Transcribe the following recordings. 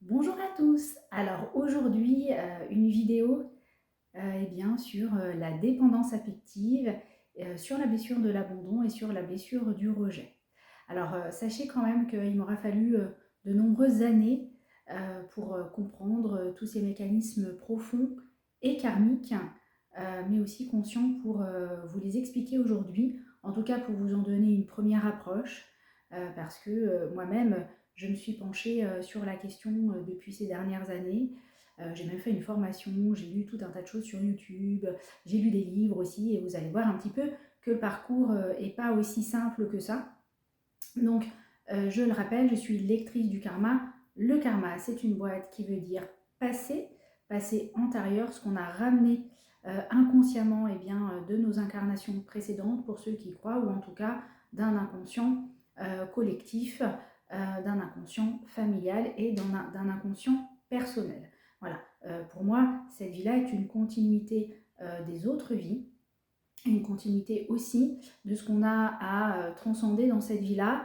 Bonjour à tous. Alors aujourd'hui, une vidéo sur la dépendance affective, sur la blessure de l'abandon et sur la blessure du rejet. Alors sachez quand même qu'il m'aura fallu de nombreuses années pour comprendre tous ces mécanismes profonds et karmiques, mais aussi conscients pour vous les expliquer aujourd'hui, en tout cas pour vous en donner une première approche, parce que moi-même, je me suis penchée sur la question depuis ces dernières années. J'ai même fait une formation, j'ai lu tout un tas de choses sur YouTube, j'ai lu des livres aussi, et vous allez voir un petit peu que le parcours n'est pas aussi simple que ça. Donc, je le rappelle, je suis lectrice du karma. Le karma, c'est une boîte qui veut dire passé, passé antérieur, ce qu'on a ramené inconsciemment de nos incarnations précédentes, pour ceux qui y croient, ou en tout cas d'un inconscient collectif, d'un inconscient familial et d'un inconscient personnel. Voilà, pour moi, cette vie-là est une continuité des autres vies, une continuité aussi de ce qu'on a à transcender dans cette vie-là,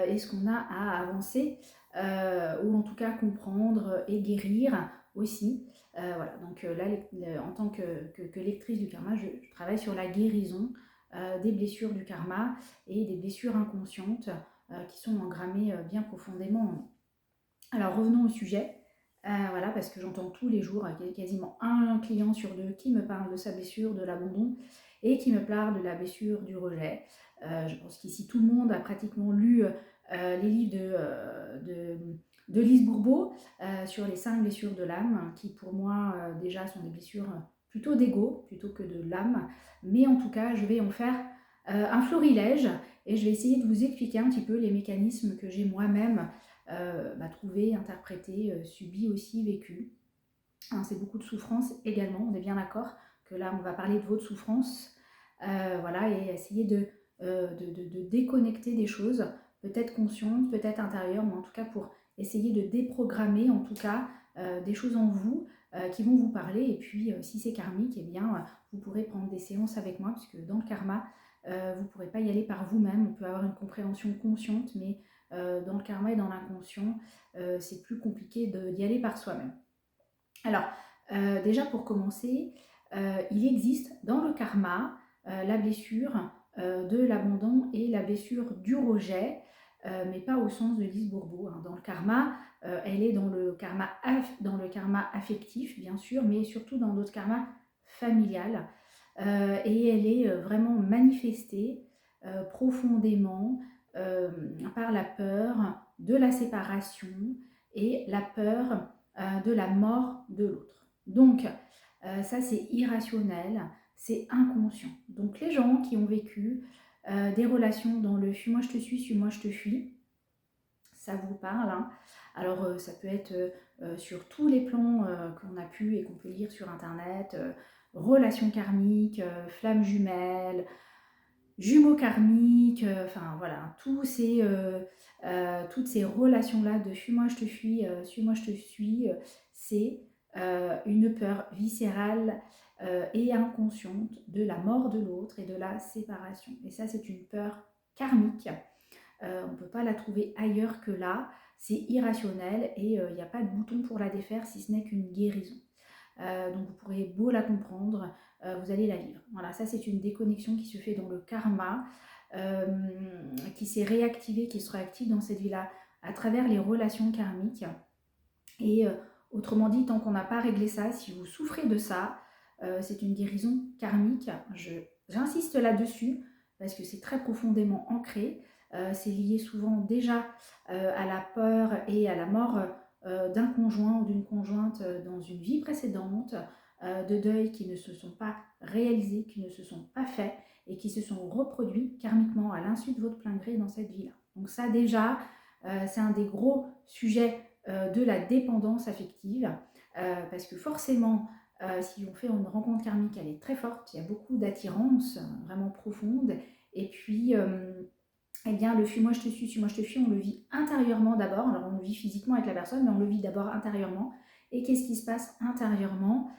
et ce qu'on a à avancer, ou en tout cas comprendre et guérir aussi. Voilà, donc là, en tant que lectrice du karma, je travaille sur la guérison des blessures du karma et des blessures inconscientes qui sont engrammées bien profondément en nous. Alors revenons au sujet. Voilà, parce que j'entends tous les jours quasiment un client sur deux qui me parle de sa blessure, de l'abandon, et qui me parle de la blessure du rejet. Je pense qu'ici tout le monde a pratiquement lu les livres de Lise Bourbeau sur les 5 blessures de l'âme, qui pour moi déjà sont des blessures plutôt d'ego plutôt que de l'âme. Mais en tout cas, je vais en faire un florilège, et je vais essayer de vous expliquer un petit peu les mécanismes que j'ai moi-même trouvé, interprété, subi aussi, vécu. Hein, c'est beaucoup de souffrance également, on est bien d'accord que là on va parler de votre souffrance, voilà, et essayer de déconnecter des choses, peut-être conscientes, peut-être intérieures, mais en tout cas pour essayer de déprogrammer en tout cas des choses en vous qui vont vous parler. Et puis si c'est karmique, eh bien vous pourrez prendre des séances avec moi, puisque dans le karma, vous ne pourrez pas y aller par vous-même. On peut avoir une compréhension consciente, mais dans le karma et dans l'inconscient, c'est plus compliqué d'y aller par soi-même. Alors, déjà pour commencer, il existe dans le karma la blessure de l'abandon et la blessure du rejet, mais pas au sens de Lise Bourbeau, hein. Dans le karma, elle est dans le karma affectif, bien sûr, mais surtout dans notre karma familial. Et elle est vraiment manifestée profondément par la peur de la séparation et la peur de la mort de l'autre. Donc, ça c'est irrationnel, c'est inconscient. Donc les gens qui ont vécu des relations dans le fuis-moi je te suis, suis-moi je te fuis, ça vous parle, hein. Alors ça peut être sur tous les plans qu'on a pu et qu'on peut lire sur internet, relations karmiques, flammes jumelles, jumeaux karmiques, enfin voilà, toutes ces relations-là de fuis-moi je te fuis, suis-moi je te suis, c'est une peur viscérale et inconsciente de la mort de l'autre et de la séparation. Et ça, c'est une peur karmique. On ne peut pas la trouver ailleurs que là. C'est irrationnel et il n'y a pas de bouton pour la défaire si ce n'est qu'une guérison. Donc vous pourrez beau la comprendre, vous allez la vivre. Voilà, ça c'est une déconnexion qui se fait dans le karma, qui s'est réactivée, qui sera active dans cette vie-là à travers les relations karmiques. Et autrement dit, tant qu'on n'a pas réglé ça, si vous souffrez de ça, c'est une guérison karmique. J'insiste là-dessus parce que c'est très profondément ancré. C'est lié souvent déjà à la peur et à la mort d'un conjoint ou d'une conjointe dans une vie précédente, de deuils qui ne se sont pas réalisés, qui ne se sont pas faits et qui se sont reproduits karmiquement à l'insu de votre plein gré dans cette vie-là. Donc ça déjà, c'est un des gros sujets de la dépendance affective, parce que forcément, si on fait une rencontre karmique, elle est très forte, il y a beaucoup d'attirance vraiment profonde, et puis eh bien, le fuis-moi je te suis, suis-moi je te fuis, on le vit intérieurement d'abord. Alors on le vit physiquement avec la personne, mais on le vit d'abord intérieurement. Et qu'est-ce qui se passe intérieurement?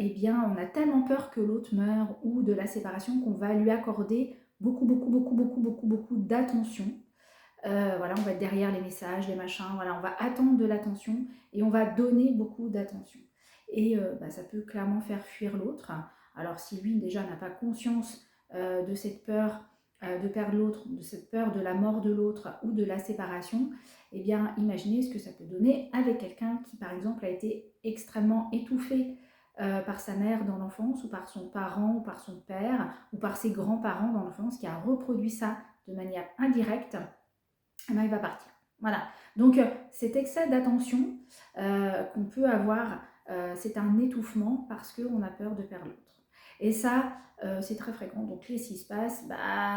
Eh bien, on a tellement peur que l'autre meure ou de la séparation qu'on va lui accorder beaucoup, beaucoup, beaucoup, beaucoup, beaucoup, beaucoup d'attention. voilà, on va être derrière les messages, les machins, voilà, on va attendre de l'attention et on va donner beaucoup d'attention. Et ça peut clairement faire fuir l'autre. Alors si lui déjà n'a pas conscience de cette peur de perdre l'autre, de cette peur de la mort de l'autre ou de la séparation, eh bien imaginez ce que ça peut donner avec quelqu'un qui par exemple a été extrêmement étouffé par sa mère dans l'enfance, ou par son parent, ou par son père, ou par ses grands-parents dans l'enfance, qui a reproduit ça de manière indirecte, eh ben, il va partir. Voilà. Donc cet excès d'attention qu'on peut avoir, c'est un étouffement parce qu'on a peur de perdre l'autre. Et ça, c'est très fréquent. Donc qu'est-ce qui se passe?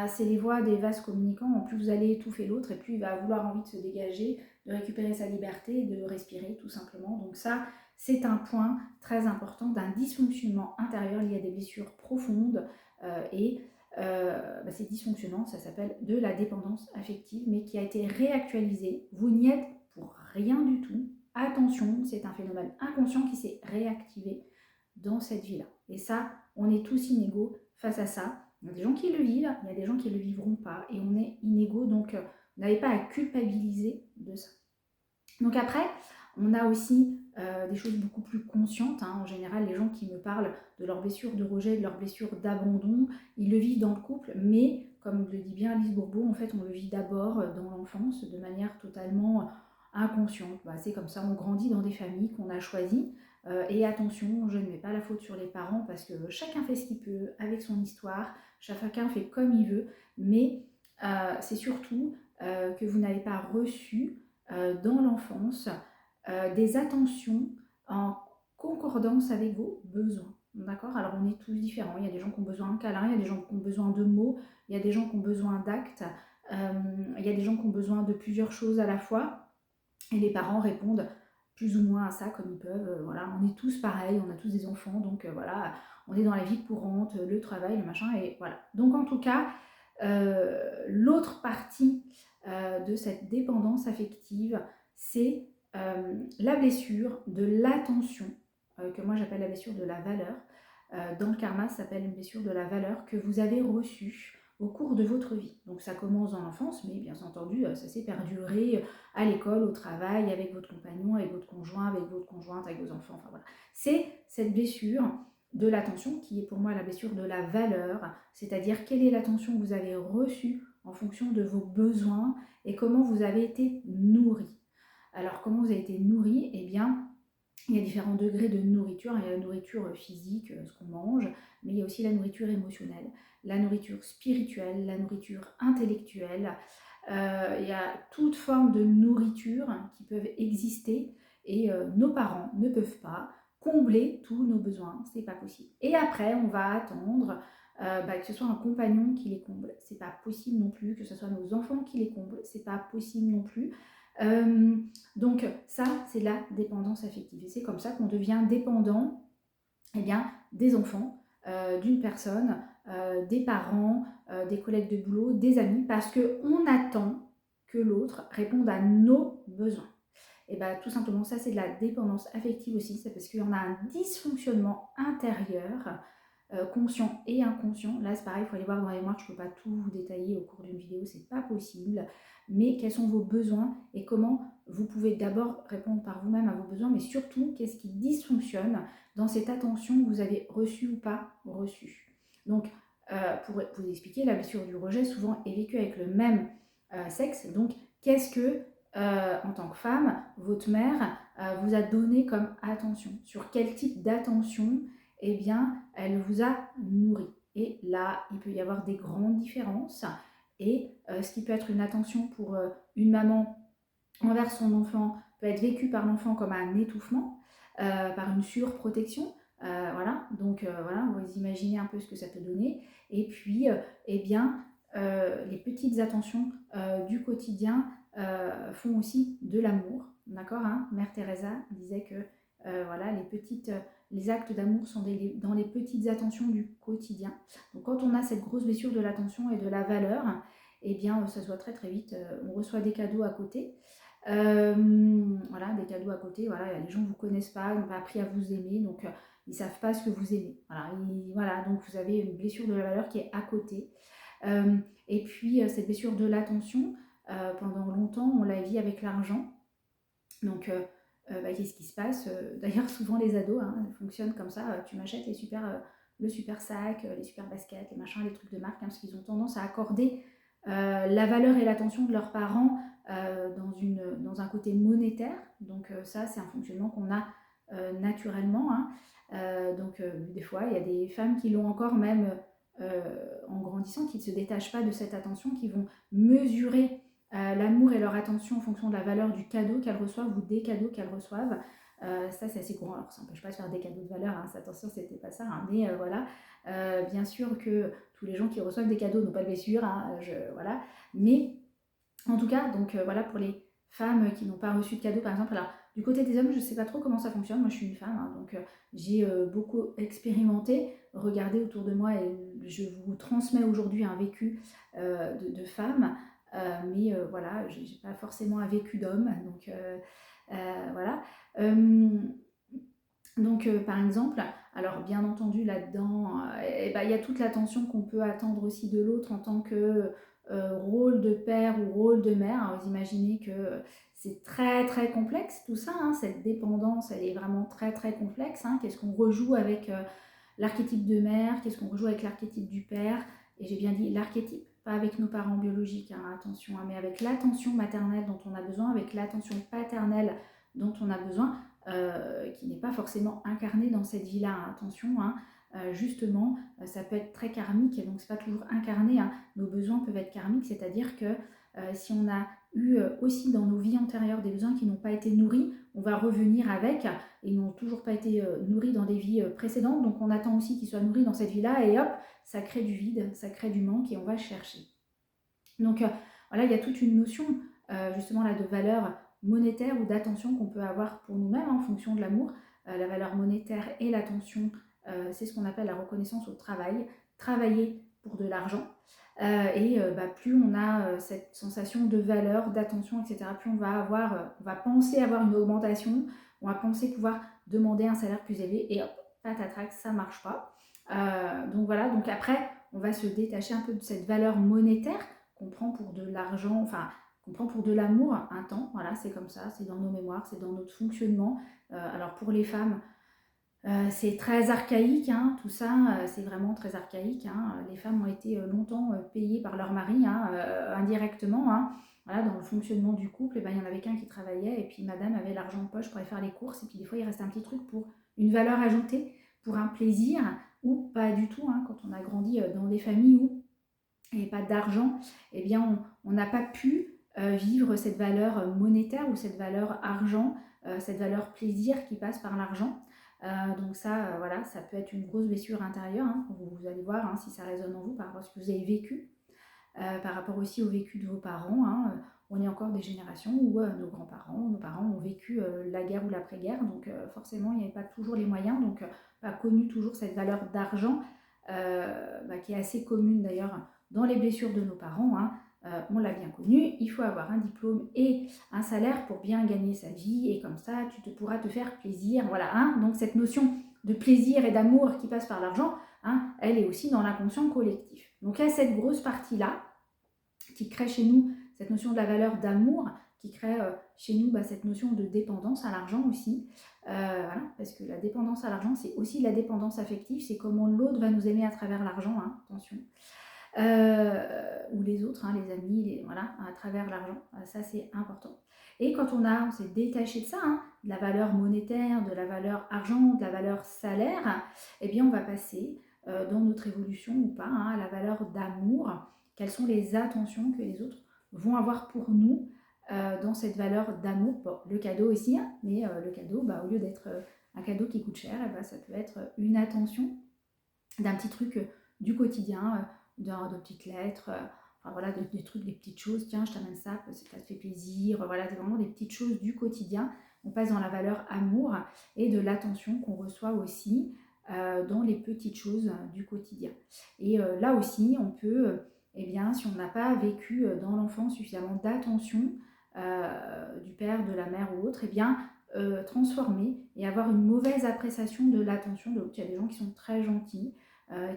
C'est les voies des vases communicants. En plus vous allez étouffer l'autre, et plus il va avoir envie de se dégager, de récupérer sa liberté, de respirer tout simplement. Donc ça, c'est un point très important d'un dysfonctionnement intérieur lié à des blessures profondes ces dysfonctionnements, ça s'appelle de la dépendance affective, mais qui a été réactualisée. Vous n'y êtes pour rien du tout. Attention, c'est un phénomène inconscient qui s'est réactivé dans cette vie-là. Et ça, on est tous inégaux face à ça. Il y a des gens qui le vivent, il y a des gens qui ne le vivront pas, et on est inégaux, donc vous n'avez pas à culpabiliser de ça. Donc après, on a aussi des choses beaucoup plus conscientes. En général, les gens qui me parlent de leurs blessures de rejet, de leurs blessures d'abandon, ils le vivent dans le couple, mais comme le dit bien Alice Bourbeau, en fait, on le vit d'abord dans l'enfance de manière totalement inconsciente. C'est comme ça, on grandit dans des familles qu'on a choisies. Et attention, je ne mets pas la faute sur les parents parce que chacun fait ce qu'il peut avec son histoire, chacun fait comme il veut, mais c'est surtout que vous n'avez pas reçu dans l'enfance des attentions en concordance avec vos besoins. D'accord? Alors on est tous différents. Il y a des gens qui ont besoin de câlins, il y a des gens qui ont besoin de mots, il y a des gens qui ont besoin d'actes, il y a des gens qui ont besoin de plusieurs choses à la fois. Et les parents répondent plus ou moins à ça comme ils peuvent. Voilà, on est tous pareils, on a tous des enfants, donc voilà, on est dans la vie courante, le travail, le machin, et voilà. Donc en tout cas, l'autre partie de cette dépendance affective, c'est la blessure de l'attention, que moi j'appelle la blessure de la valeur. Dans le karma, ça s'appelle une blessure de la valeur que vous avez reçue au cours de votre vie. Donc ça commence dans l'enfance, mais bien entendu, ça s'est perduré à l'école, au travail, avec votre compagnon, avec votre conjoint, avec votre conjointe, avec vos enfants. Enfin voilà. C'est cette blessure de l'attention qui est pour moi la blessure de la valeur, c'est-à-dire quelle est l'attention que vous avez reçue en fonction de vos besoins et comment vous avez été nourri. Alors comment vous avez été nourri? Eh bien, il y a différents degrés de nourriture. Il y a la nourriture physique, ce qu'on mange, mais il y a aussi la nourriture émotionnelle, la nourriture spirituelle, la nourriture intellectuelle. Il y a toute forme de nourriture qui peuvent exister et nos parents ne peuvent pas combler tous nos besoins, c'est pas possible. Et après, on va attendre que ce soit un compagnon qui les comble, c'est pas possible non plus, que ce soit nos enfants qui les comblent, c'est pas possible non plus. Donc ça, c'est la dépendance affective. Et c'est comme ça qu'on devient dépendant des enfants, d'une personne, des parents, des collègues de boulot, des amis, parce qu'on attend que l'autre réponde à nos besoins. Et tout simplement, ça c'est de la dépendance affective aussi, c'est parce qu'il y en a un dysfonctionnement intérieur, conscient et inconscient. Là c'est pareil, il faut aller voir dans les marques, je ne peux pas tout vous détailler au cours d'une vidéo, c'est pas possible. Mais quels sont vos besoins et comment vous pouvez d'abord répondre par vous-même à vos besoins, mais surtout qu'est-ce qui dysfonctionne dans cette attention que vous avez reçue ou pas reçue. Donc pour vous expliquer, la blessure du rejet souvent est vécue avec le même sexe. Donc qu'est-ce que en tant que femme, votre mère vous a donné comme attention? Sur quel type d'attention elle vous a nourri? Et là, il peut y avoir des grandes différences. Et ce qui peut être une attention pour une maman envers son enfant peut être vécu par l'enfant comme un étouffement, par une surprotection. Voilà, donc voilà, vous imaginez un peu ce que ça peut donner. Et puis, les petites attentions du quotidien font aussi de l'amour, d'accord, Mère Teresa disait que les actes d'amour sont dans les petites attentions du quotidien. Donc quand on a cette grosse blessure de l'attention et de la valeur, ça se voit très très vite, on reçoit des cadeaux à côté. Des cadeaux à côté, les gens ne vous connaissent pas, ils n'ont pas appris à vous aimer, donc ils ne savent pas ce que vous aimez. Donc vous avez une blessure de la valeur qui est à côté. Et puis cette blessure de l'attention, pendant longtemps, on la vit avec l'argent. Donc, qu'est-ce qui se passe? D'ailleurs, souvent les ados fonctionnent comme ça. Tu m'achètes le super sac, les super baskets, les machins, les trucs de marque, parce qu'ils ont tendance à accorder la valeur et l'attention de leurs parents dans un côté monétaire. Donc ça, c'est un fonctionnement qu'on a naturellement. Des fois, il y a des femmes qui l'ont encore même en grandissant, qui ne se détachent pas de cette attention, qui vont mesurer l'amour et leur attention en fonction de la valeur du cadeau qu'elles reçoivent ou des cadeaux qu'elles reçoivent. Ça, c'est assez courant. Alors, ça n'empêche pas de faire des cadeaux de valeur, attention, c'était pas ça. Mais voilà, bien sûr que tous les gens qui reçoivent des cadeaux n'ont pas de blessure. Voilà. Mais en tout cas, donc voilà, pour les femmes qui n'ont pas reçu de cadeaux, par exemple. Alors, du côté des hommes, je ne sais pas trop comment ça fonctionne. Moi, je suis une femme, donc j'ai beaucoup expérimenté, regardé autour de moi et je vous transmets aujourd'hui un vécu de femme. Mais voilà, j'ai pas forcément un vécu d'homme, donc voilà. Par exemple, alors bien entendu là-dedans, il y a toute l'attention qu'on peut attendre aussi de l'autre en tant que rôle de père ou rôle de mère. Alors, vous imaginez que c'est très très complexe tout ça, cette dépendance, elle est vraiment très très complexe. Qu'est-ce qu'on rejoue avec l'archétype de mère, qu'est-ce qu'on rejoue avec l'archétype du père, et j'ai bien dit l'archétype, pas avec nos parents biologiques, attention, mais avec l'attention maternelle dont on a besoin, avec l'attention paternelle dont on a besoin, qui n'est pas forcément incarnée dans cette vie-là, attention, justement, ça peut être très karmique, et donc c'est pas toujours incarné, nos besoins peuvent être karmiques, c'est-à-dire que si on a eu aussi dans nos vies antérieures des besoins qui n'ont pas été nourris, on va revenir avec, et n'ont toujours pas été nourris dans des vies précédentes, donc on attend aussi qu'ils soient nourris dans cette vie-là, et hop, ça crée du vide, ça crée du manque, et on va chercher. Donc voilà, il y a toute une notion justement là de valeur monétaire ou d'attention qu'on peut avoir pour nous-mêmes en fonction de l'amour. La valeur monétaire et l'attention, c'est ce qu'on appelle la reconnaissance au travail, travailler pour de l'argent. Plus on a cette sensation de valeur, d'attention, etc., plus on va penser avoir une augmentation, on va penser pouvoir demander un salaire plus élevé, et hop, patatrac, ça marche pas. Donc voilà, donc après, on va se détacher un peu de cette valeur monétaire qu'on prend pour de l'argent, enfin, qu'on prend pour de l'amour un temps. Voilà, c'est comme ça, c'est dans nos mémoires, c'est dans notre fonctionnement. Alors pour les femmes, c'est très archaïque, tout ça, c'est vraiment très archaïque. Les femmes ont été longtemps payées par leur mari, indirectement. Voilà, dans le fonctionnement du couple, il y en avait qu'un qui travaillait, et puis madame avait l'argent en poche pour aller faire les courses, et puis des fois il reste un petit truc pour une valeur ajoutée, pour un plaisir, ou pas du tout, quand on a grandi dans des familles où il n'y avait pas d'argent, on n'a pas pu vivre cette valeur monétaire ou cette valeur argent, cette valeur plaisir qui passe par l'argent. Donc ça, voilà, ça peut être une grosse blessure intérieure. Vous allez voir si ça résonne en vous par rapport à ce que vous avez vécu, par rapport aussi au vécu de vos parents. On est encore des générations où nos grands-parents, nos parents ont vécu la guerre ou l'après-guerre, donc forcément il n'y avait pas toujours les moyens, donc pas connu toujours cette valeur d'argent qui est assez commune d'ailleurs dans les blessures de nos parents. On l'a bien connu, il faut avoir un diplôme et un salaire pour bien gagner sa vie, et comme ça tu pourras te faire plaisir. Voilà, donc cette notion de plaisir et d'amour qui passe par l'argent, elle est aussi dans l'inconscient collectif. Donc il y a cette grosse partie-là qui crée chez nous cette notion de la valeur d'amour, qui crée chez nous cette notion de dépendance à l'argent aussi. Voilà, parce que la dépendance à l'argent, c'est aussi la dépendance affective, c'est comment l'autre va nous aimer à travers l'argent, attention. Ou les autres, les amis, voilà, à travers l'argent. Ça, c'est important. Et quand on s'est détaché de ça, de la valeur monétaire, de la valeur argent, de la valeur salaire, on va passer dans notre évolution ou pas à la valeur d'amour. Quelles sont les attentions que les autres vont avoir pour nous dans cette valeur d'amour. Bon, le cadeau aussi, mais le cadeau, au lieu d'être un cadeau qui coûte cher, ça peut être une attention d'un petit truc du quotidien, de petites lettres, voilà, des trucs, des petites choses. Tiens, je t'amène ça, ça te fait plaisir. Voilà, c'est vraiment des petites choses du quotidien. On passe dans la valeur amour et de l'attention qu'on reçoit aussi dans les petites choses du quotidien. Et là aussi, on peut, si on n'a pas vécu dans l'enfance suffisamment d'attention du père, de la mère ou autre, transformer et avoir une mauvaise appréciation de l'attention de l'autre. Il y a des gens qui sont très gentils,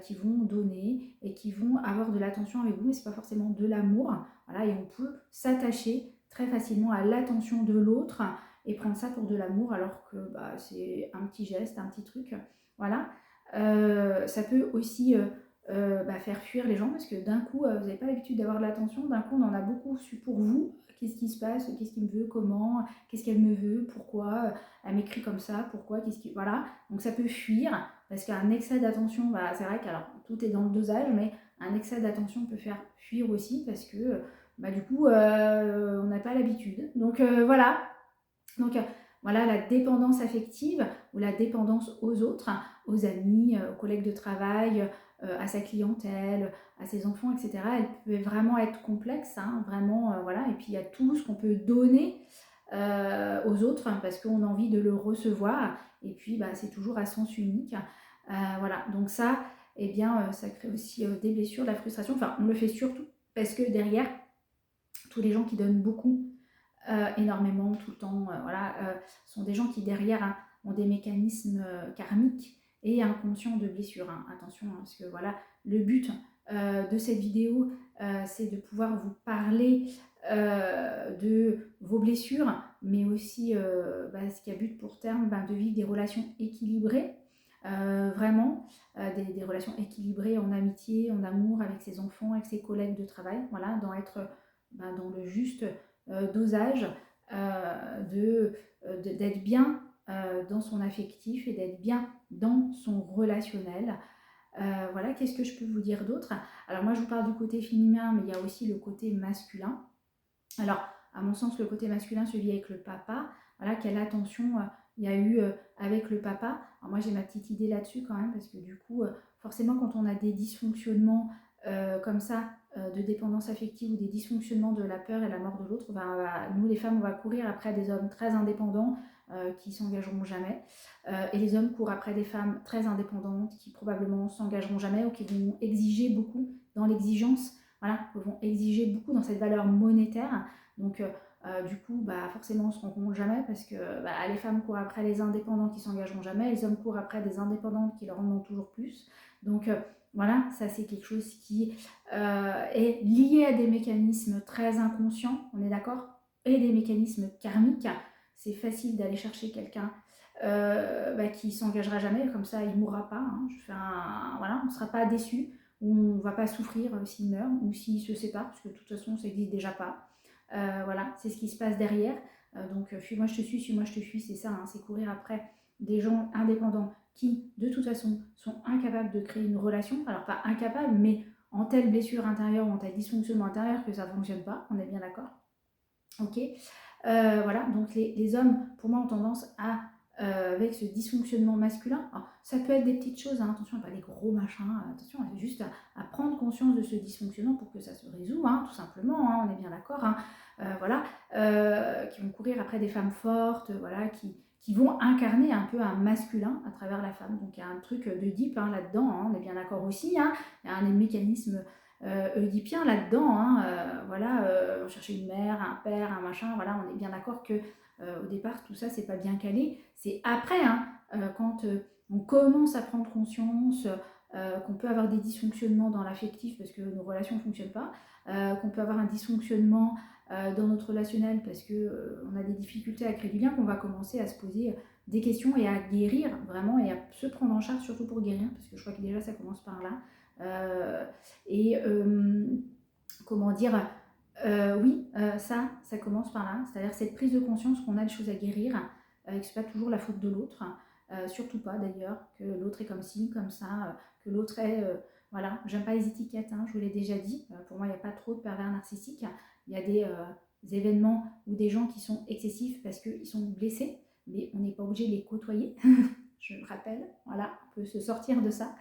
qui vont donner et qui vont avoir de l'attention avec vous, mais c'est pas forcément de l'amour. Voilà, et on peut s'attacher très facilement à l'attention de l'autre et prendre ça pour de l'amour alors que bah, c'est un petit geste, un petit truc. Voilà. Ça peut aussi faire fuir les gens parce que d'un coup, vous n'avez pas l'habitude d'avoir de l'attention, d'un coup on en a beaucoup su pour vous. Qu'est-ce qui se passe? Qu'est-ce qu'il me veut? Comment? Qu'est-ce qu'elle me veut? Pourquoi? Elle m'écrit comme ça? Pourquoi? Qu'est-ce qui... Voilà. Donc ça peut fuir parce qu'un excès d'attention, bah, c'est vrai que alors, tout est dans le dosage, mais un excès d'attention peut faire fuir aussi parce que bah, du coup, on n'a pas l'habitude. Donc voilà. Donc voilà, la dépendance affective ou la dépendance aux autres, aux amis, aux collègues de travail, à sa clientèle, à ses enfants, etc. Elle peut vraiment être complexe, hein, vraiment, voilà. Et puis il y a tout ce qu'on peut donner aux autres parce qu'on a envie de le recevoir. Et puis bah, c'est toujours à sens unique. Voilà, donc ça, eh bien, ça crée aussi des blessures, de la frustration. Enfin, on le fait surtout parce que derrière, tous les gens qui donnent beaucoup, énormément, tout le temps, voilà, sont des gens qui derrière hein, ont des mécanismes karmiques et inconscients de blessures. Hein. Attention, hein, parce que voilà, le but de cette vidéo, c'est de pouvoir vous parler de vos blessures, mais aussi ce qui a but pour terme de vivre des relations équilibrées. Vraiment, des relations équilibrées en amitié, en amour, avec ses enfants, avec ses collègues de travail, voilà, être dans le juste dosage, d'être bien dans son affectif et d'être bien dans son relationnel. Voilà, qu'est-ce que je peux vous dire d'autre? Alors moi je vous parle du côté féminin, mais il y a aussi le côté masculin. Alors, à mon sens, le côté masculin se vit avec le papa. Voilà, quelle attention il y a eu avec le papa. Alors moi, j'ai ma petite idée là-dessus quand même, parce que du coup, forcément, quand on a des dysfonctionnements comme ça, de dépendance affective ou des dysfonctionnements de la peur et la mort de l'autre, nous, les femmes, on va courir après des hommes très indépendants qui s'engageront jamais. Et les hommes courent après des femmes très indépendantes qui probablement s'engageront jamais ou qui vont exiger beaucoup dans l'exigence. Voilà, vont exiger beaucoup dans cette valeur monétaire. Donc, du coup, forcément, on ne se rencontre jamais parce que les femmes courent après les indépendants qui s'engageront jamais, les hommes courent après des indépendantes qui leur en demandent toujours plus. Donc, voilà, ça c'est quelque chose qui est lié à des mécanismes très inconscients, on est d'accord, et des mécanismes karmiques. C'est facile d'aller chercher quelqu'un qui s'engagera jamais, comme ça il ne mourra pas. Hein. Voilà, on ne sera pas déçu. On ne va pas souffrir s'il meurt ou s'il se sépare, parce que de toute façon, ça n'existe déjà pas. Voilà, c'est ce qui se passe derrière. Donc, fuis-moi, je te suis, suis-moi, je te fuis, c'est ça, hein, c'est courir après des gens indépendants qui, de toute façon, sont incapables de créer une relation. Alors, pas incapables, mais en telle blessure intérieure ou en tel dysfonctionnement intérieur que ça ne fonctionne pas, on est bien d'accord. Ok, voilà, donc les hommes, pour moi, ont tendance à avec ce dysfonctionnement masculin. Alors, ça peut être des petites choses, hein, attention, pas des gros machins, attention, juste à prendre conscience de ce dysfonctionnement pour que ça se résout, hein, tout simplement, hein, on est bien d'accord, hein, voilà, qui vont courir après des femmes fortes, voilà, qui vont incarner un peu un masculin à travers la femme. Donc il y a un truc d'Oedipe hein, là-dedans, hein, on est bien d'accord aussi, hein, il y a un mécanisme oedipien là-dedans, hein, voilà, on cherchait une mère, un père, un machin, voilà, on est bien d'accord que au départ, tout ça, c'est pas bien calé. C'est après, hein, quand on commence à prendre conscience qu'on peut avoir des dysfonctionnements dans l'affectif parce que nos relations ne fonctionnent pas, qu'on peut avoir un dysfonctionnement dans notre relationnel parce qu'on a des difficultés à créer du lien, qu'on va commencer à se poser des questions et à guérir vraiment et à se prendre en charge, surtout pour guérir, parce que je crois que déjà ça commence par là. Comment dire oui, ça commence par là, c'est-à-dire cette prise de conscience qu'on a des choses à guérir, que ce n'est pas toujours la faute de l'autre, surtout pas d'ailleurs, que l'autre est comme ci, comme ça, que l'autre est... voilà, j'aime pas les étiquettes, hein, je vous l'ai déjà dit, pour moi il n'y a pas trop de pervers narcissiques, il y a des événements ou des gens qui sont excessifs parce qu'ils sont blessés, mais on n'est pas obligé de les côtoyer, je le rappelle, voilà, on peut se sortir de ça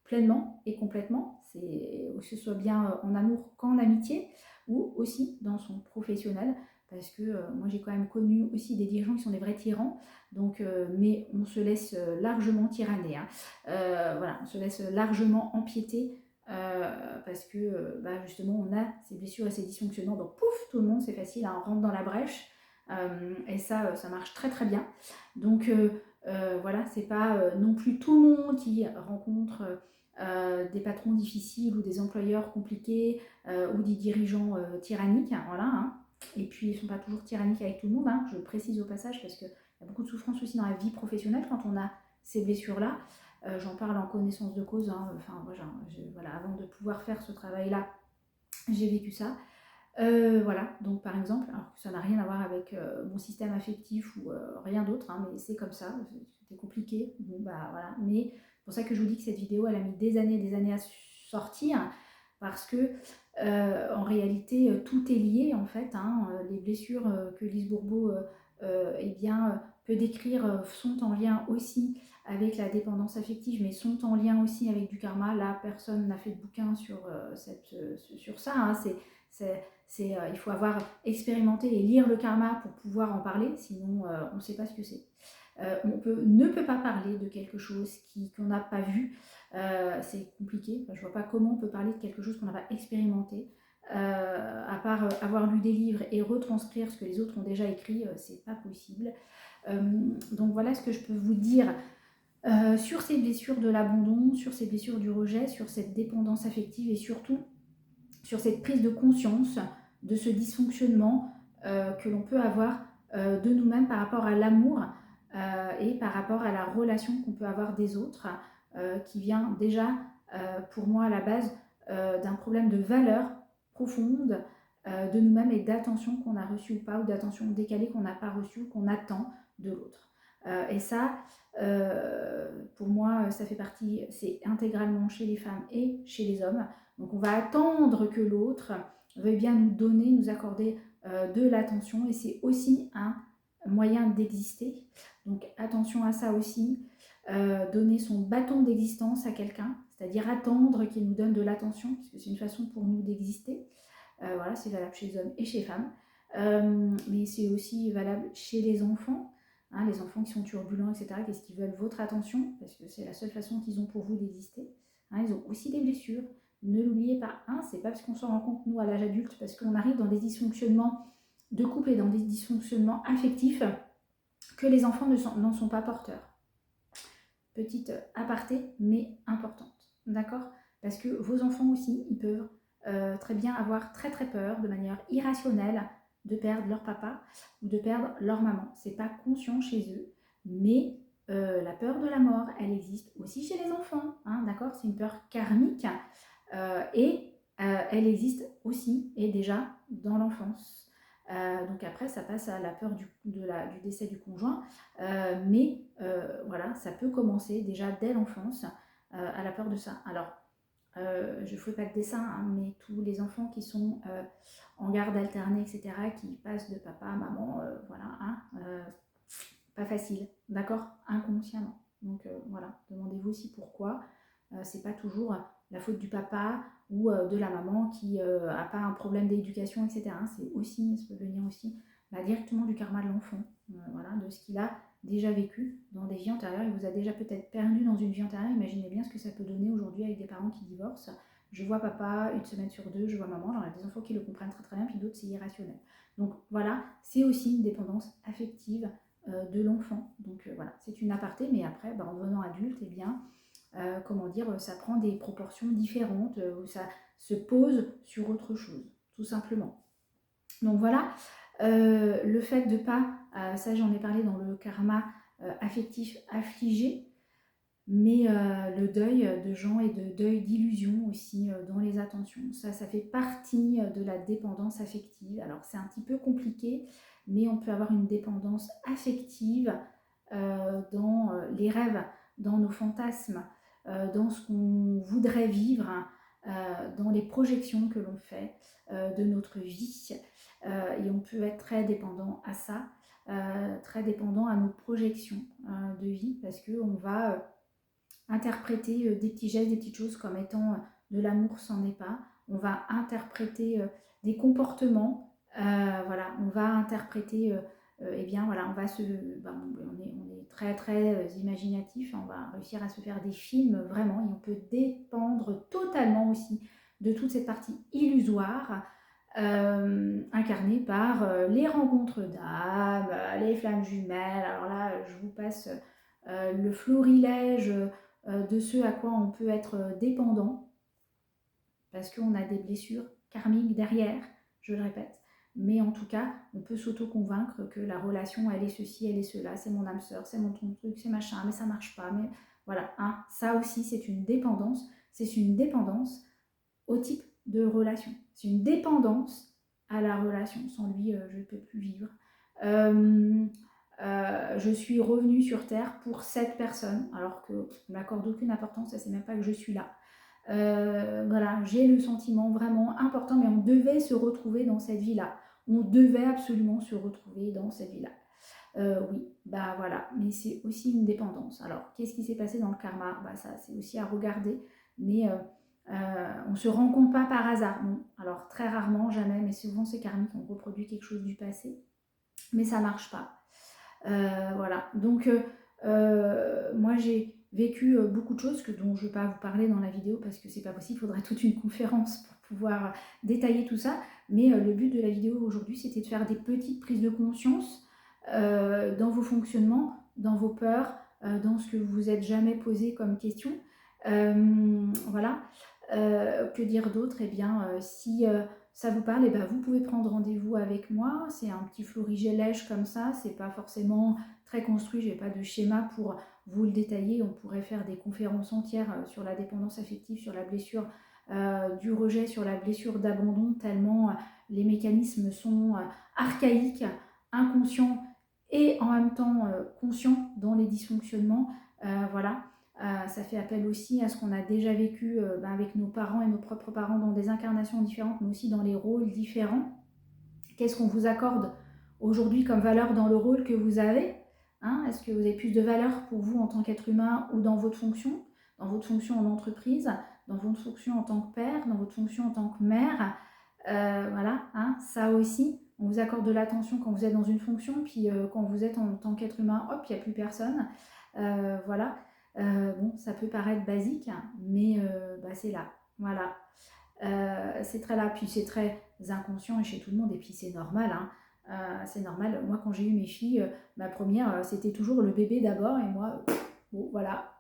pleinement et complètement, que ce soit bien en amour qu'en amitié, ou aussi dans son professionnel, parce que moi j'ai quand même connu aussi des dirigeants qui sont des vrais tyrans, donc, mais on se laisse largement tyranner, hein. Voilà, on se laisse largement empiéter, parce que justement on a ces blessures et ces dysfonctionnements, donc pouf, tout le monde c'est facile, hein, on rentre dans la brèche, et ça marche très très bien. Donc voilà, c'est pas non plus tout le monde qui rencontre des patrons difficiles ou des employeurs compliqués ou des dirigeants tyranniques, voilà, hein. Et puis ils ne sont pas toujours tyranniques avec tout le monde, hein, je le précise au passage parce qu'il y a beaucoup de souffrance aussi dans la vie professionnelle quand on a ces blessures-là. J'en parle en connaissance de cause, hein. Enfin, voilà, avant de pouvoir faire ce travail-là, j'ai vécu ça. Voilà, donc par exemple, alors que ça n'a rien à voir avec mon système affectif ou rien d'autre, hein, mais c'est comme ça, c'était compliqué, bon bah voilà, mais c'est pour ça que je vous dis que cette vidéo, elle a mis des années à sortir, parce que en réalité, tout est lié en fait, hein, les blessures que Lise Bourbeau eh bien, peut décrire sont en lien aussi avec la dépendance affective, mais sont en lien aussi avec du karma. Là, personne n'a fait de bouquin sur, sur ça, hein, il faut avoir expérimenté et lire le karma pour pouvoir en parler, sinon on ne sait pas ce que c'est. On ne peut pas parler de quelque chose qu'on n'a pas vu, c'est compliqué. Enfin, je ne vois pas comment on peut parler de quelque chose qu'on n'a pas expérimenté. À part avoir lu des livres et retranscrire ce que les autres ont déjà écrit, c'est pas possible. Donc voilà ce que je peux vous dire sur ces blessures de l'abandon, sur ces blessures du rejet, sur cette dépendance affective et surtout sur cette prise de conscience de ce dysfonctionnement que l'on peut avoir de nous-mêmes par rapport à l'amour et par rapport à la relation qu'on peut avoir des autres, qui vient déjà pour moi à la base d'un problème de valeur profonde de nous-mêmes et d'attention qu'on a reçue ou pas, ou d'attention décalée qu'on n'a pas reçue ou qu'on attend de l'autre. Et ça, pour moi, ça fait partie, c'est intégralement chez les femmes et chez les hommes. Donc on va attendre que l'autre veuille bien nous donner, nous accorder de l'attention, et c'est aussi un moyen d'exister. Donc attention à ça aussi, donner son bâton d'existence à quelqu'un, c'est-à-dire attendre qu'il nous donne de l'attention, parce que c'est une façon pour nous d'exister. Voilà, c'est valable chez les hommes et chez les femmes. Mais c'est aussi valable chez les enfants. Hein, les enfants qui sont turbulents, etc., qu'est-ce qu'ils veulent? Votre attention, parce que c'est la seule façon qu'ils ont pour vous d'exister. Hein, ils ont aussi des blessures. Ne l'oubliez pas, hein, c'est pas parce qu'on s'en rend compte, nous, à l'âge adulte, parce qu'on arrive dans des dysfonctionnements de couple et dans des dysfonctionnements affectifs, que les enfants n'en sont pas porteurs. Petite aparté, mais importante, d'accord? Parce que vos enfants aussi, ils peuvent très bien avoir très peur, de manière irrationnelle, de perdre leur papa ou de perdre leur maman. C'est pas conscient chez eux, mais la peur de la mort, elle existe aussi chez les enfants, hein, d'accord? C'est une peur karmique et elle existe aussi et déjà dans l'enfance. Donc après, ça passe à la peur du décès du conjoint, mais voilà, ça peut commencer déjà dès l'enfance à la peur de ça. Alors, je ne ferai pas de dessin, hein, mais tous les enfants qui sont en garde alternée, etc., qui passent de papa à maman, voilà, hein, pas facile, d'accord? Inconsciemment. Donc voilà, demandez-vous aussi pourquoi. C'est pas toujours la faute du papa ou de la maman qui n'a pas un problème d'éducation, etc. C'est aussi, ça peut venir aussi directement du karma de l'enfant, voilà, de ce qu'il a déjà vécu dans des vies antérieures. Il vous a déjà peut-être perdu dans une vie antérieure. Imaginez bien ce que ça peut donner aujourd'hui avec des parents qui divorcent. Je vois papa une semaine sur deux, je vois maman. Alors il y a des enfants qui le comprennent très bien, puis d'autres c'est irrationnel. Donc voilà, c'est aussi une dépendance affective de l'enfant. Donc voilà, c'est une aparté, mais après, en devenant adulte, eh bien, comment dire, ça prend des proportions différentes, où ça se pose sur autre chose, tout simplement. Donc voilà, le fait de pas, ça j'en ai parlé dans le karma affectif affligé, mais le deuil de gens et de deuil d'illusions aussi dans les attentions. Ça fait partie de la dépendance affective. Alors c'est un petit peu compliqué, mais on peut avoir une dépendance affective dans les rêves, dans nos fantasmes, dans ce qu'on voudrait vivre, dans les projections que l'on fait de notre vie. Et on peut être très dépendant à ça, très dépendant à nos projections de vie, parce qu'on va interpréter des petits gestes, des petites choses comme étant de l'amour, c'en est pas. On va interpréter des comportements, voilà, on va interpréter, eh bien voilà, on est très imaginatif, on va réussir à se faire des films vraiment, et on peut dépendre totalement aussi de toute cette partie illusoire incarnée par les rencontres d'âmes, les flammes jumelles. Alors là, je vous passe le florilège de ce à quoi on peut être dépendant, parce qu'on a des blessures karmiques derrière, je le répète. Mais en tout cas, on peut s'auto-convaincre que la relation, elle est ceci, elle est cela, c'est mon âme sœur, c'est mon truc, c'est machin, mais ça marche pas. Mais voilà, hein, ça aussi, c'est une dépendance. C'est une dépendance au type de relation. C'est une dépendance à la relation. Sans lui, je ne peux plus vivre. Je suis revenue sur Terre pour cette personne, alors que je ne m'accorde aucune importance, ça c'est même pas que je suis là. Voilà, j'ai le sentiment vraiment important, mais on devait se retrouver dans cette vie-là. On devait absolument se retrouver dans cette vie-là. Oui, bah voilà, mais c'est aussi une dépendance. Alors, qu'est-ce qui s'est passé dans le karma? Bah ça, c'est aussi à regarder, mais on ne se rend compte pas par hasard, non. Alors, très rarement, jamais, mais souvent c'est karmique, on reproduit quelque chose du passé, mais ça marche pas. Voilà, donc moi j'ai vécu beaucoup de choses dont je ne vais pas vous parler dans la vidéo parce que c'est pas possible, il faudrait toute une conférence pour pouvoir détailler tout ça, mais le but de la vidéo aujourd'hui c'était de faire des petites prises de conscience dans vos fonctionnements, dans vos peurs, dans ce que vous vous êtes jamais posé comme question. Voilà, que dire d'autre? Eh bien, si ça vous parle, et ben vous pouvez prendre rendez-vous avec moi. C'est un petit florilège comme ça, c'est pas forcément très construit, j'ai pas de schéma pour vous le détailler. On pourrait faire des conférences entières sur la dépendance affective, sur la blessure du rejet, sur la blessure d'abandon, tellement les mécanismes sont archaïques, inconscients et en même temps conscients dans les dysfonctionnements. Voilà. Ça fait appel aussi à ce qu'on a déjà vécu avec nos parents et nos propres parents dans des incarnations différentes, mais aussi dans les rôles différents. Qu'est-ce qu'on vous accorde aujourd'hui comme valeur dans le rôle que vous avez, hein? Est-ce que vous avez plus de valeur pour vous en tant qu'être humain ou dans votre fonction en entreprise, dans votre fonction en tant que père, dans votre fonction en tant que mère? Voilà, hein, ça aussi, on vous accorde de l'attention quand vous êtes dans une fonction, puis quand vous êtes en tant qu'être humain, hop, il n'y a plus personne. Voilà. Bon, ça peut paraître basique, mais bah, c'est là. Voilà. C'est très là, puis c'est très inconscient et chez tout le monde, et puis c'est normal. Hein. C'est normal. Moi, quand j'ai eu mes filles, ma première, c'était toujours le bébé d'abord, et moi, bon, voilà.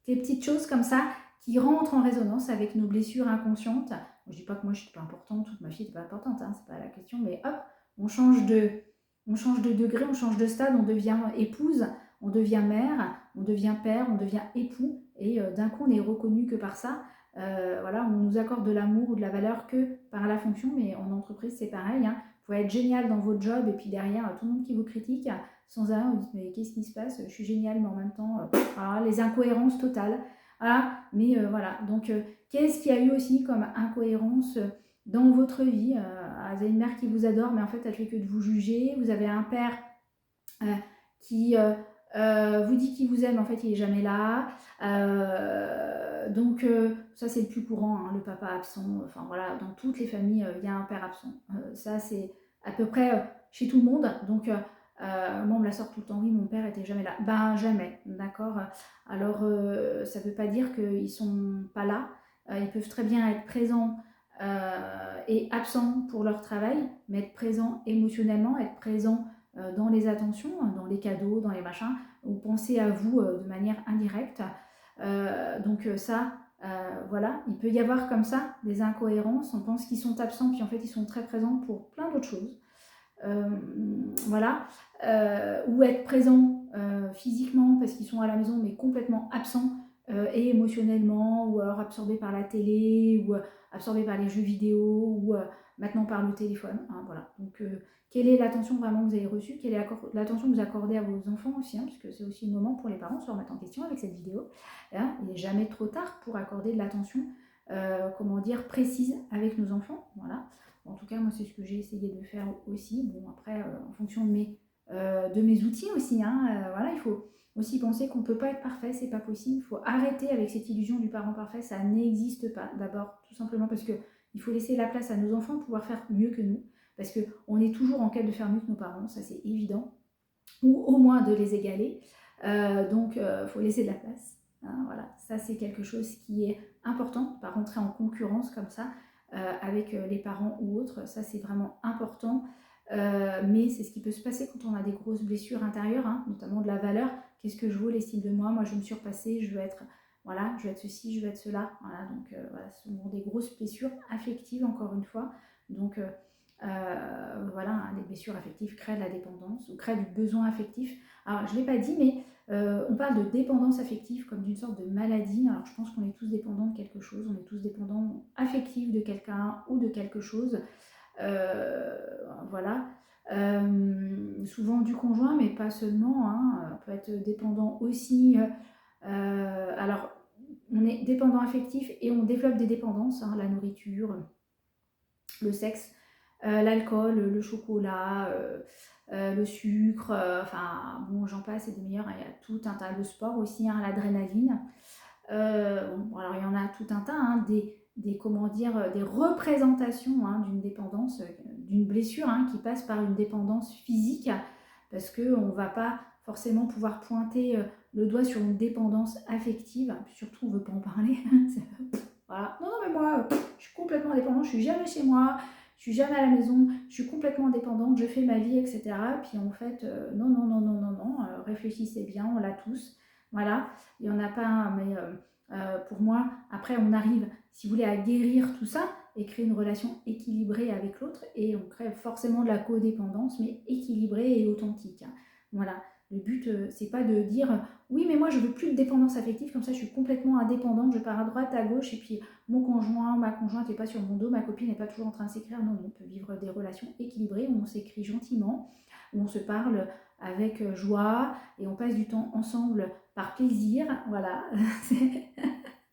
Des petites choses comme ça qui rentrent en résonance avec nos blessures inconscientes. Je dis pas que moi, je n'étais pas importante, ou que ma fille n'était pas importante, hein, c'est pas la question, mais hop, on change de degré, on change de stade, on devient épouse, on devient mère, on devient père, on devient époux, et d'un coup on est reconnu que par ça. Voilà, on nous accorde de l'amour ou de la valeur que par la fonction, mais en entreprise c'est pareil. Hein. Vous pouvez être génial dans votre job et puis derrière tout le monde qui vous critique, sans arrêt vous dites mais qu'est-ce qui se passe? Je suis géniale mais en même temps, voilà, les incohérences totales. Voilà, mais voilà, donc qu'est-ce qu'il y a eu aussi comme incohérence dans votre vie? Vous avez une mère qui vous adore, mais en fait, elle fait que de vous juger. Vous avez un père qui vous dit qu'il vous aime, en fait, il n'est jamais là. Donc, ça, c'est le plus courant, hein, le papa absent. Enfin, voilà, dans toutes les familles, il y a un père absent. Ça, c'est à peu près chez tout le monde. Donc, moi, on me la sort tout le temps. Oui, mon père était jamais là. Ben, jamais, d'accord. Alors, ça ne veut pas dire qu'ils ne sont pas là. Ils peuvent très bien être présents et absents pour leur travail, mais être présents émotionnellement, être présents dans les attentions, dans les cadeaux, dans les machins, ou penser à vous de manière indirecte. Donc ça, voilà, il peut y avoir comme ça des incohérences. On pense qu'ils sont absents, puis en fait ils sont très présents pour plein d'autres choses. Voilà, ou être présents physiquement parce qu'ils sont à la maison mais complètement absents et émotionnellement, ou alors absorbés par la télé, ou absorbés par les jeux vidéo, ou maintenant par le téléphone. Hein, voilà. Donc quelle est l'attention vraiment que vous avez reçue? Quelle est l'attention que vous accordez à vos enfants aussi, hein, parce que c'est aussi le moment pour les parents de se remettre en question avec cette vidéo. Hein, il n'est jamais trop tard pour accorder de l'attention, comment dire, précise avec nos enfants. Voilà. En tout cas, moi, c'est ce que j'ai essayé de faire aussi. Bon, après, en fonction de mes outils aussi, hein, voilà, il faut aussi penser qu'on ne peut pas être parfait, c'est pas possible. Il faut arrêter avec cette illusion du parent parfait, ça n'existe pas. D'abord, tout simplement parce qu'il faut laisser la place à nos enfants de pouvoir faire mieux que nous. Parce qu'on est toujours en quête de faire mieux que nos parents, ça c'est évident. Ou au moins de les égaler. Donc, il faut laisser de la place. Hein, voilà, ça c'est quelque chose qui est important, pas rentrer en concurrence comme ça avec les parents ou autres. Ça c'est vraiment important. Mais c'est ce qui peut se passer quand on a des grosses blessures intérieures, hein, notamment de la valeur. Qu'est-ce que je vaux, l'estime de moi? Moi, je veux me surpasser, je veux être, voilà, je veux être ceci, je veux être cela. Voilà, donc voilà, ce sont des grosses blessures affectives, encore une fois. Donc voilà, hein, les blessures affectives créent de la dépendance ou créent du besoin affectif. Alors, je ne l'ai pas dit, mais on parle de dépendance affective comme d'une sorte de maladie. Alors, je pense qu'on est tous dépendants de quelque chose, on est tous dépendants affectifs de quelqu'un ou de quelque chose. Voilà. Souvent du conjoint, mais pas seulement, hein. On peut être dépendant aussi. Alors, on est dépendant affectif et on développe des dépendances, hein, la nourriture, le sexe, l'alcool, le chocolat, le sucre, enfin bon, j'en passe et des meilleurs. Il y a tout un tas, le sport aussi, hein, l'adrénaline. Bon, alors il y en a tout un tas, hein, comment dire, des représentations, hein, d'une dépendance, d'une blessure, hein, qui passe par une dépendance physique, parce qu'on ne va pas forcément pouvoir pointer le doigt sur une dépendance affective, puis surtout on ne veut pas en parler. Voilà. Non, non, mais moi, je suis complètement indépendante, je suis jamais chez moi, je suis jamais à la maison, je suis complètement indépendante, je fais ma vie, etc. Puis en fait, non, non, non, non, non, non, réfléchissez bien, on l'a tous. Voilà, il n'y en a pas un, mais pour moi, après, on arrive, si vous voulez, à guérir tout ça et créer une relation équilibrée avec l'autre, et on crée forcément de la codépendance, mais équilibrée et authentique, hein. Voilà, le but, c'est pas de dire oui, mais moi je veux plus de dépendance affective, comme ça je suis complètement indépendante, je pars à droite, à gauche, et puis mon conjoint, ma conjointe n'est pas sur mon dos, ma copine n'est pas toujours en train de s'écrire. Non, on peut vivre des relations équilibrées où on s'écrit gentiment, où on se parle avec joie et on passe du temps ensemble par plaisir. Voilà, c'est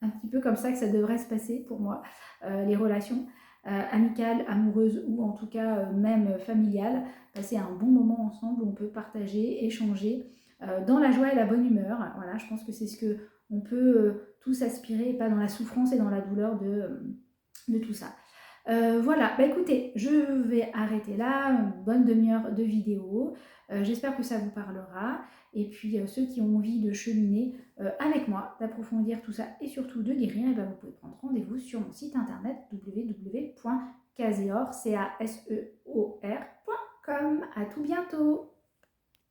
un petit peu comme ça que ça devrait se passer pour moi, les relations amicales, amoureuses ou en tout cas même familiales. Passer un bon moment ensemble où on peut partager, échanger dans la joie et la bonne humeur. Voilà, je pense que c'est ce que on peut tous aspirer, et pas dans la souffrance et dans la douleur de tout ça. Voilà, bah écoutez, je vais arrêter là, une bonne demi-heure de vidéo. J'espère que ça vous parlera. Et puis ceux qui ont envie de cheminer avec moi, d'approfondir tout ça et surtout de guérir, et ben vous pouvez prendre rendez-vous sur mon site internet www.caseor.com. À tout bientôt.